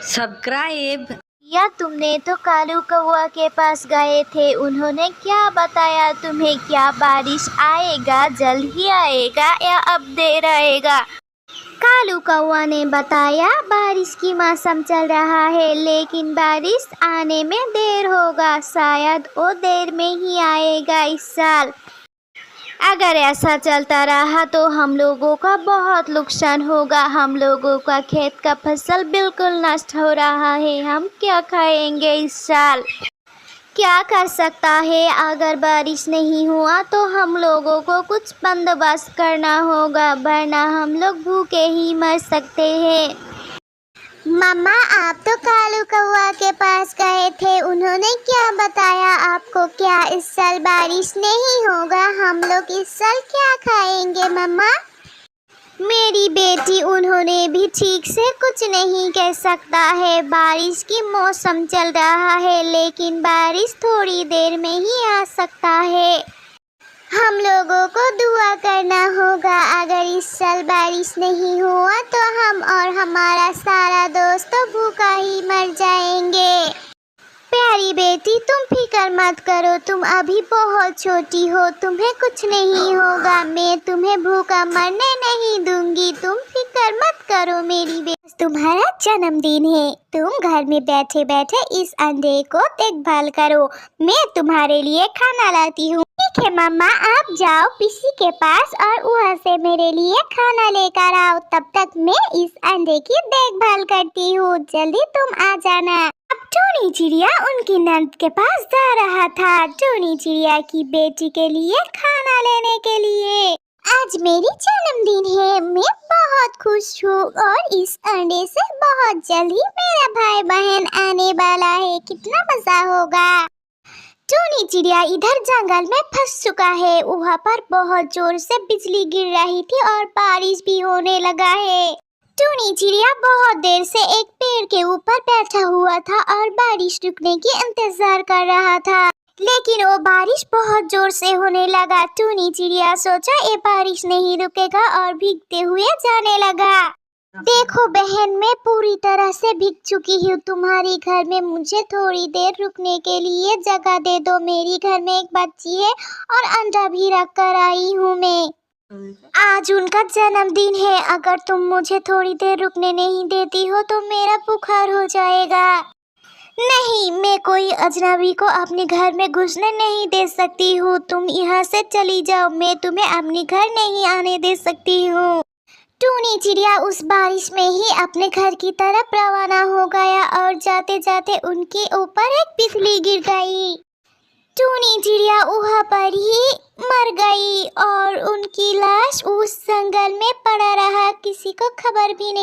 Subscribe. या तुमने तो कालू कौआ के पास गए थे, उन्होंने क्या बताया तुम्हें? क्या बारिश आएगा, जल्द ही आएगा या अब देर आएगा? कालू कौआ ने बताया बारिश की मौसम चल रहा है, लेकिन बारिश आने में देर होगा, शायद वो देर में ही आएगा इस साल। अगर ऐसा चलता रहा तो हम लोगों का बहुत नुकसान होगा। हम लोगों का खेत का फसल बिल्कुल नष्ट हो रहा है। हम क्या खाएंगे इस साल? क्या कर सकता है? अगर बारिश नहीं हुआ तो हम लोगों को कुछ बंदोबस्त करना होगा, वरना हम लोग भूखे ही मर सकते हैं। मम्मा, आप तो कालू कौआ के पास गए थे, उन्होंने क्या बताया आपको? क्या इस साल बारिश नहीं होगा? हम लोग इस साल क्या खाएंगे मम्मा? मेरी बेटी, उन्होंने भी ठीक से कुछ नहीं कह सकता है। बारिश की मौसम चल रहा है, लेकिन बारिश थोड़ी देर में ही आ सकता है। हम लोगों को दुआ करना होगा। अगर इस साल बारिश नहीं हुआ तो हम और हमारा सारा दोस्त तो भूखा ही मर जाएंगे। प्यारी बेटी, तुम फिक्र मत करो, तुम अभी बहुत छोटी हो, तुम्हें कुछ नहीं होगा। मैं तुम्हें भूखा मरने नहीं दूंगी, तुम फिक्र मत करो मेरी बेटी। तुम्हारा जन्मदिन है, तुम घर में बैठे बैठे इस अंडे को देखभाल करो, मैं तुम्हारे लिए खाना लाती हूँ। ठीक है मम्मा, आप जाओ पिसी के पास और वहाँ से मेरे लिए खाना लेकर आओ। तब तक मैं इस अंडे की देखभाल करती हूँ, जल्दी तुम आ जाना। अब टोनी चिड़िया उनकी नंद के पास जा रहा था, टोनी चिड़िया की बेटी के लिए खाना लेने के लिए। आज मेरी जन्मदिन है, मैं बहुत खुश हूँ और इस अंडे से बहुत जल्द ही मेरा भाई बहन आने वाला है, कितना मजा होगा। टोनी चिड़िया इधर जंगल में फंस चुका है, वहाँ पर बहुत जोर से बिजली गिर रही थी और बारिश भी होने लगा है। टोनी चिड़िया बहुत देर से एक पेड़ के ऊपर बैठा हुआ था और बारिश रुकने की इंतजार कर रहा था, लेकिन वो बारिश बहुत जोर से होने लगा। टोनी चिड़िया सोचा ये बारिश नहीं रुकेगा और भीगते हुए जाने लगा। देखो बहन, मैं पूरी तरह से भीग चुकी हूँ तुम्हारी घर में, मुझे थोड़ी देर रुकने के लिए जगह दे दो। मेरी घर में एक बच्ची है और अंडा भी रख कर आई हूँ मैं। आज उनका जन्मदिन है, अगर तुम मुझे थोड़ी देर रुकने नहीं देती हो तो मेरा बुखार हो जाएगा। नहीं, मैं कोई अजनबी को अपने घर में घुसने नहीं दे सकती हूँ, तुम यहाँ से चली जाओ, मैं तुम्हें अपने घर नहीं आने दे सकती हूँ। टोनी चिड़िया उस बारिश में ही अपने घर की तरफ रवाना हो गया और जाते जाते उनके ऊपर एक बिजली गिर गई। टोनी चिड़िया वहाँ पर ही मर गई और उनकी लाश उस जंगल में पड़ा रहा, किसी को खबर भी नहीं।